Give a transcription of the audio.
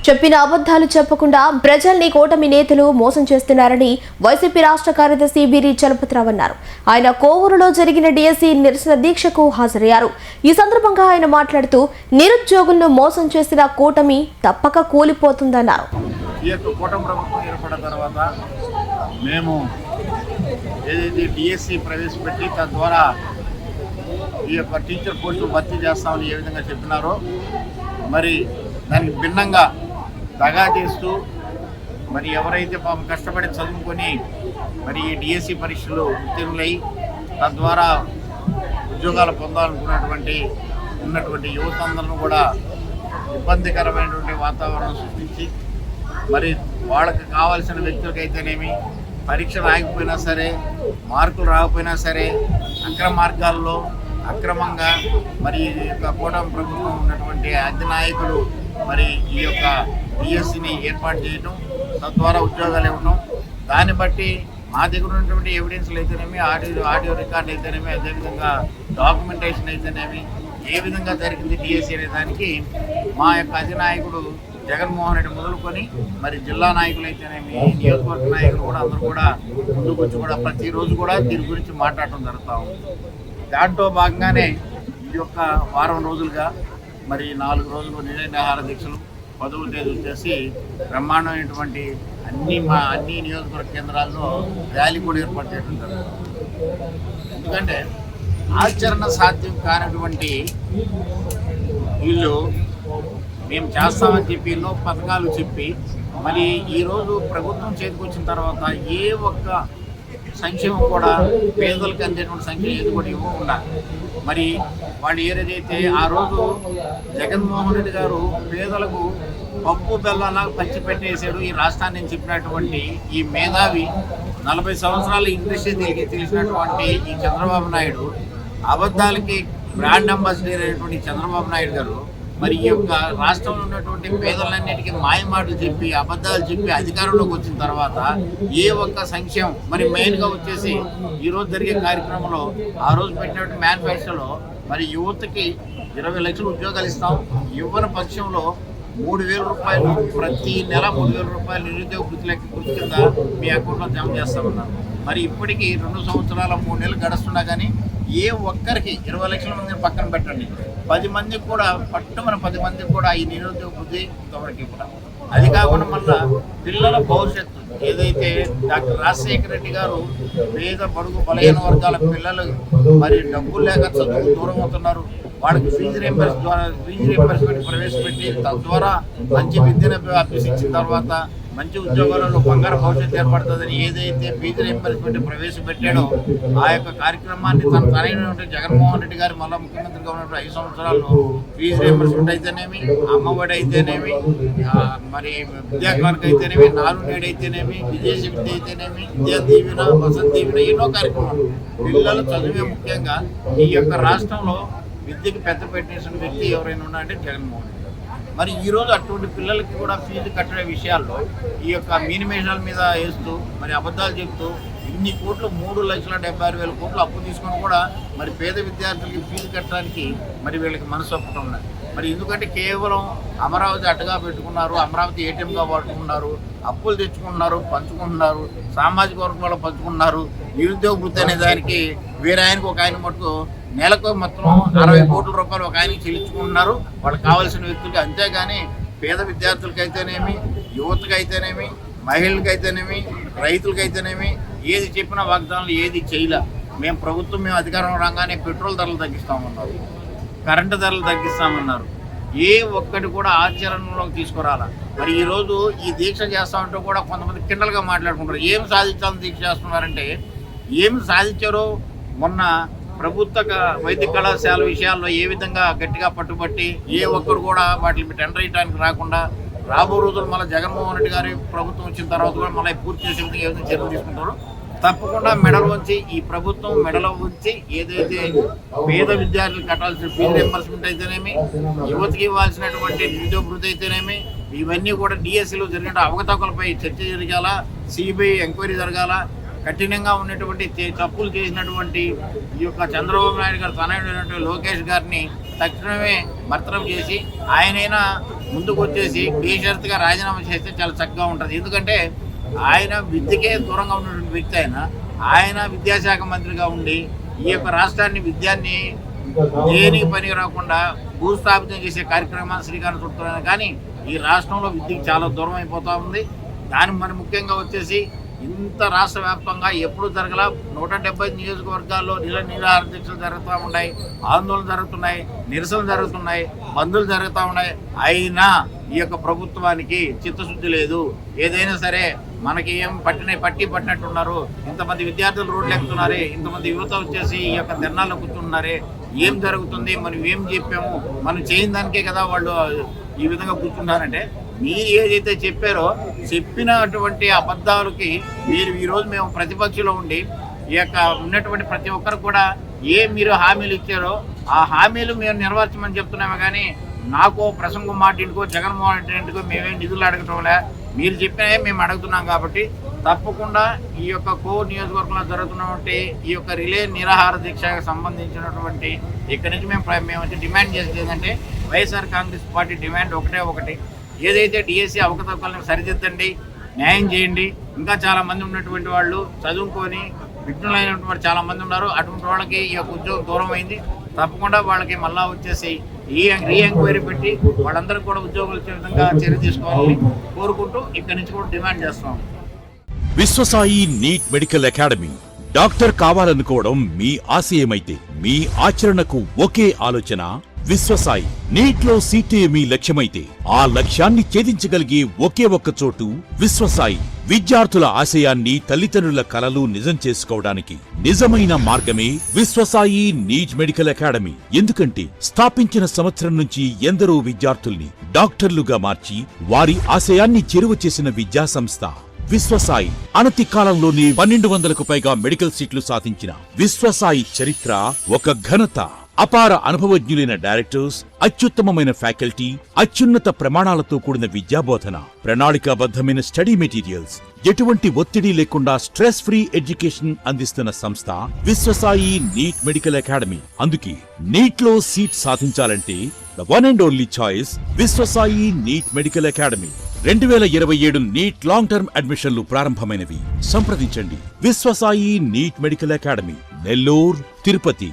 చెప్పిన అబద్ధాలు చెప్పకుండా ప్రజల్ని కూటమి నేతలు మోసం చేస్తున్నారని వైసీపీ రాష్ట్ర కార్యదర్శి బీరి చలపతిరావు అన్నారు. ఆయన కోవూరులో జరిగిన డిఎస్సి నిరసన దీక్షకు హాజరయ్యారు. ఈ సందర్భంగా ఆయన మాట్లాడుతూ నిరుద్యోగులను మోసం చేసిన కూటమి తప్పక కూలిపోతుందన్నారు. ఈ యొక్క కూటమి ప్రభుత్వం ఏర్పడిన తర్వాత మేము ఏదైతే డిఎస్సి ప్రవేశపెట్టి తద్వారా ఈ యొక్క టీచర్ పోస్టులు భర్తీ చేస్తామని ఏ విధంగా చెప్పినారో మరి దానికి భిన్నంగా దగా చేస్తూ మరి ఎవరైతే పాపం కష్టపడి చదువుకొని మరి ఈ డిఎస్సి పరీక్షలు ఉత్తీర్ణులై తద్వారా ఉద్యోగాలు పొందాలనుకున్నటువంటి యువతందరూ కూడా ఇబ్బందికరమైనటువంటి వాతావరణం సృష్టించి మరి వాళ్ళకి కావాల్సిన వ్యక్తులకైతేనేమి పరీక్ష రాకపోయినా సరే మార్కులు రాకపోయినా సరే అక్రమ మార్గాల్లో అక్రమంగా మరి ఈ యొక్క కూటమి ప్రభుత్వం ఉన్నటువంటి అధినాయకులు మరి ఈ యొక్క డిఎస్సిని ఏర్పాటు చేయడం తద్వారా ఉద్యోగాలు ఇవ్వడం దాన్ని బట్టి మా దగ్గర ఉన్నటువంటి ఎవిడెన్స్లు అయితేనేమి ఆడియో రికార్డ్ అయితేనేమి అదేవిధంగా డాక్యుమెంటేషన్ అయితేనేమి ఏ విధంగా జరిగింది డిఎస్సి అనే దానికి మా యొక్క అధినాయకుడు జగన్మోహన్ రెడ్డి మొదలుకొని మరి జిల్లా నాయకులు అయితేనేమి నియోజకవర్గ నాయకులు కూడా అందరూ కూడా ముందుకు వచ్చి కూడా ప్రతిరోజు కూడా దీని గురించి మాట్లాడటం జరుగుతూ ఉంది. దాంట్లో భాగంగానే ఈ యొక్క వారం రోజులుగా మరి 4 రోజులు నిరాహార దీక్షలు 10వ తేదీ వచ్చేసి బ్రహ్మాండమైనటువంటి అన్ని నియోజకవర్గ కేంద్రాల్లో ర్యాలీ కూడా ఏర్పాటు చేయడం జరుగుతుంది. ఎందుకంటే ఆచరణ సాధ్యం కానటువంటి వీళ్ళు మేము చేస్తామని చెప్పి ఎన్నో పథకాలు చెప్పి మరి ఈరోజు ప్రభుత్వం చేతికొచ్చిన తర్వాత ఏ ఒక్క సంక్షేమం కూడా పేదలకు అందేటువంటి సంక్షేమం ఏది కూడా ఇవ్వకుండా మరి వాళ్ళు ఏదైతే ఆ రోజు జగన్మోహన్ రెడ్డి గారు పేదలకు పప్పు బెల్లంలా పంచిపెట్టేశాడు ఈ రాష్ట్రాన్ని చెప్పినటువంటి ఈ మేధావి 40 సంవత్సరాల ఇండస్ట్రీ తెలిసినటువంటి ఈ చంద్రబాబు నాయుడు అబద్ధాలకి బ్రాండ్ అంబాసిడర్ అయినటువంటి చంద్రబాబు నాయుడు గారు మరి ఈ యొక్క రాష్ట్రంలో ఉన్నటువంటి పేదలన్నిటికీ మాయమాటలు చెప్పి అబద్ధాలు చెప్పి అధికారంలోకి వచ్చిన తర్వాత ఏ ఒక్క సంక్షేమం మరి మెయిన్గా వచ్చేసి ఈరోజు జరిగే కార్యక్రమంలో ఆ రోజు పెట్టినటువంటి మేనిఫెస్టోలో మరి యువతకి 20 లక్షల ఉద్యోగాలు ఇస్తాం, ఇవ్వని పక్షంలో 3,000 రూపాయలు ప్రతి నెల 3,000 రూపాయలు నిరుద్యోగ వృత్తి కింద మీ అకౌంట్లో జమ చేస్తామన్నారు. మరి ఇప్పటికీ 2 సంవత్సరాల 3 నెలలు గడుస్తున్నా కానీ ఏ ఒక్కరికి 20 లక్షల మందిని పక్కన పెట్టండి 10 మందికి కూడా పట్టుమని 10 మందికి కూడా ఈ నిరుద్యోగ వృత్తి ఇంతవరకు కూడా అది కాకుండా మళ్ళా పిల్లల భవిష్యత్తు ఏదైతే డాక్టర్ రాజశేఖర రెడ్డి గారు పేద బడుగు బలహీన వర్గాల పిల్లలు మరి డబ్బులు లేక చదువుకు దూరం అవుతున్నారు, వాళ్ళకి ఫీజు రీయింబర్స్మెంట్ ప్రవేశపెట్టి తద్వారా మంచి విద్యను అభ్యసించిన తర్వాత మంచి ఉద్యోగాలలో బంగారు భవిష్యత్తు ఏర్పడుతుందని ఏదైతే ఫీజు రీయింబర్స్మెంట్ ప్రవేశపెట్టాడో ఆ యొక్క కార్యక్రమాన్ని తనైనటువంటి జగన్మోహన్ రెడ్డి గారు మళ్ళీ ముఖ్యమంత్రిగా ఉన్నటువంటి 5 సంవత్సరాల్లో ఫీజు రీయింబర్స్మెంట్ అయితేనేమి, అమ్మఒడి అయితేనేమి, మరి విద్యాకానికి అయితేనేమి, నాలుగేడు అయితేనేమి, విదేశీ విద్య అయితేనేమి, విద్యా దీవెన, వసతి దీవెన ఎన్నో కార్యక్రమాలు పిల్లలు చదివే ముఖ్యంగా ఈ యొక్క రాష్ట్రంలో విద్యకి పెద్ద పెట్టేసిన వ్యక్తి ఎవరైనా ఉన్నారంటే జగన్మోహన్ రెడ్డి. మరి ఈరోజు అటువంటి పిల్లలకి కూడా ఫీజు కట్టే విషయాల్లో ఈ యొక్క మినిమేషాల మీద వేస్తూ మరి అబద్ధాలు చెప్తూ ఇన్ని కోట్లు 3,76,000 కోట్లు అప్పు తీసుకొని కూడా మరి పేద విద్యార్థులకి ఫీజు కట్టడానికి మరి వీళ్ళకి మనసు ఒప్పటం ఉన్నది. మరి ఎందుకంటే కేవలం అమరావతి అడ్డగా పెట్టుకున్నారు, అమరావతి ఏటీఎంగా వాడుకుంటున్నారు, అప్పులు తెచ్చుకుంటున్నారు, పంచుకుంటున్నారు, సామాజిక వర్గాలు పంచుకుంటున్నారు. నిరుద్యోగ వృత్తి అనే దానికి వేరే ఆయనకు ఒక ఆయన మటుకు నెలకు మొత్తం 60 కోట్ల రూపాయలు ఒక ఆయనకి చెల్లించుకుంటున్నారు వాళ్ళకి కావాల్సిన వ్యక్తులకి. అంతేగాని పేద విద్యార్థులకైతేనేమి, యువతకైతేనేమి, మహిళలకైతేనేమి, రైతులకైతేనేమి ఏది చెప్పినా వాగ్దానాలు ఏది చేయలే. మేము అధికారం రాగానే పెట్రోల్ ధరలు తగ్గిస్తామన్నారు, కరెంటు ధరలు తగ్గిస్తామన్నారు, ఏ ఒక్కటి కూడా ఆచరణలోకి తీసుకురాలా. మరి ఈరోజు ఈ దీక్ష చేస్తామంటూ కూడా కొంతమంది కిండలుగా మాట్లాడుకుంటారు. ఏం సాధించాలని దీక్ష చేస్తున్నారంటే ఏం సాధించారో మొన్న ప్రభుత్వ వైద్య కళాశాల విషయాల్లో ఏ విధంగా గట్టిగా పట్టుబట్టి ఏ ఒక్కరు కూడా వాటిని టెండర్ వేయడానికి రాకుండా రాబో రోజులు మళ్ళీ జగన్మోహన్ రెడ్డి గారి ప్రభుత్వం వచ్చిన తర్వాత కూడా మళ్ళీ పూర్తి చేసే విధంగా ఏ విధంగా చర్యలు తీసుకుంటారో తప్పకుండా మెడలు వంచి ఈ ప్రభుత్వం మెడలో ఉంచి ఏదైతే పేద విద్యార్థులు కట్టాల్సిన ఫీజు రీయింబర్స్మెంట్ అయితేనేమి, యువతకి ఇవ్వాల్సినటువంటి నిరుద్యోగ వృత్తి అయితేనేమి ఇవన్నీ కూడా డిఎస్సిలో జరిగిన అవకతవకలపై చర్చ జరగాల, సిబిఐ ఎంక్వైరీ జరగాల. కఠినంగా ఉన్నటువంటి తప్పులు చేసినటువంటి ఈ యొక్క చంద్రబాబు నాయుడు గారు తనయుడైనటువంటి లోకేష్ గారిని తక్షణమే బర్తరఫ్ చేసి ఆయనైనా ముందుకు వచ్చేసి బేషరతుగా రాజీనామా చేస్తే చాలా చక్కగా ఉంటుంది. ఎందుకంటే ఆయన విద్యకే దూరంగా ఉన్నటువంటి వ్యక్తి. ఆయన విద్యాశాఖ మంత్రిగా ఉండి ఈ యొక్క రాష్ట్రాన్ని విద్యాన్ని దేనికి పనికి రాకుండా భూస్థాపితం చేసే కార్యక్రమాన్ని శ్రీకారం చుడుతున్నారు. కానీ ఈ రాష్ట్రంలో విద్యకి చాలా దూరం అయిపోతూ ఉంది. దానికి మరి ముఖ్యంగా వచ్చేసి ఇంత రాష్ట్ర వ్యాప్తంగా ఎప్పుడు జరగల 170 నియోజకవర్గాల్లో నిరాహార దీక్షలు జరుగుతూ ఉన్నాయి, ఆందోళనలు జరుగుతున్నాయి, నిరసనలు జరుగుతున్నాయి, బంధులు జరుగుతూ ఉన్నాయి. అయినా ఈ యొక్క ప్రభుత్వానికి చిత్తశుద్ధి లేదు. ఏదైనా సరే మనకి ఏం పట్టినట్టున్నారు. ఇంతమంది విద్యార్థులు రోడ్లు ఎక్కుతున్నారే, ఇంతమంది యువత వచ్చేసి ఈ యొక్క ధర్నాల్లో కూర్చుంటున్నారే, ఏం జరుగుతుంది, మనం ఏం చెప్పాము, మనం చేయని దానికే కదా వాళ్ళు ఈ విధంగా కూర్చుంటారంటే, మీరు ఏదైతే చెప్పారో చెప్పినటువంటి అబద్ధాలకి ఈరోజు మేము ప్రతిపక్షంలో ఉండి ఈ యొక్క ఉన్నటువంటి ప్రతి ఒక్కరు కూడా మీరు హామీలు ఇచ్చారో ఆ హామీలు మేము నెరవేర్చమని చెప్తున్నామే. కానీ నాకు ప్రసంగం మాటింటికో జగన్మోహన్ రెడ్డికో మేమేం నిధులు అడగటంలే, మీరు చెప్పినవే మేము అడుగుతున్నాం. కాబట్టి తప్పకుండా ఈ యొక్క కోర్ నియోజకవర్గంలో జరుగుతున్నటువంటి ఈ యొక్క రిలే నిరాహార దీక్షకు సంబంధించినటువంటి ఇక్కడి నుంచి మేము డిమాండ్ చేసేది ఏంటంటే, వైఎస్ఆర్ కాంగ్రెస్ పార్టీ డిమాండ్ ఒకటి, ఏదైతే డిఎస్సి అవకతవకలను సరిదిద్దండి, న్యాయం చేయండి. ఇంకా చాలామంది ఉన్నటువంటి వాళ్ళు చదువుకొని విఘ్నులైనటువంటి చాలామంది ఉన్నారు. అటువంటి వాళ్ళకి ఈ యొక్క ఉద్యోగం దూరం అయింది. తప్పకుండా వాళ్ళకి మళ్ళా వచ్చేసి రీ ఎంక్వైరీ పెట్టి వాళ్ళందరికీ కూడా ఉద్యోగాలు వచ్చే విధంగా చర్య తీసుకోవాలని కోరుకుంటూ ఇక్కడి నుంచి కూడా డిమాండ్ చేస్తున్నాం. Vishwasai NEET medical academy. Doctor కావాలనుకోవడం మీ ఆశయమైతే మీ ఆచరణకు ఒకే ఆలోచన విశ్వసాయి. నీట్లో సీటే మీ లక్ష్యమైతే ఆ లక్ష్యాన్ని ఛేదించగలిగే ఒకే ఒక్క చోటు విశ్వసాయి. విద్యార్థుల ఆశయాన్ని, తల్లిదండ్రుల కలలు నిజం చేసుకోవడానికి నిజమైన మార్గమే విశ్వసాయి నీట్ మెడికల్ అకాడమీ. ఎందుకంటే స్థాపించిన సంవత్సరం నుంచి ఎందరో విద్యార్థుల్ని డాక్టర్లుగా మార్చి వారి ఆశయాన్ని చేరువ చేసిన విద్యా సంస్థ విశ్వసాయి. అనతి కాలంలోనే 1200కు పైగా మెడికల్ సీట్లు సాధించిన విశ్వసాయి చరిత్ర ఒక ఘనత. అపార అనుభవజ్ఞులైన డైరెక్టర్స్, అత్యుత్తమమైన ఫ్యాకల్టీ, అత్యున్నత ప్రమాణాలతో కూడిన విద్యాబోధన, ప్రణాళికాబద్ధమైన స్టడీ మెటీరియల్స్, ఎటువంటి ఒత్తిడి లేకుండా స్ట్రెస్ ఫ్రీ ఎడ్యుకేషన్ అందిస్తున్న సంస్థ విశ్వసాయి నీట్ మెడికల్ అకాడమీ. అందుకే నీట్ లో సీట్ సాధించాలంటే the one and only choice Viswasai NEET medical academy. 2027 NEET long term అడ్మిషన్లు ప్రారంభమైనవి. సంప్రదించండి Viswasai NEET medical academy, Nellore, Tirupati.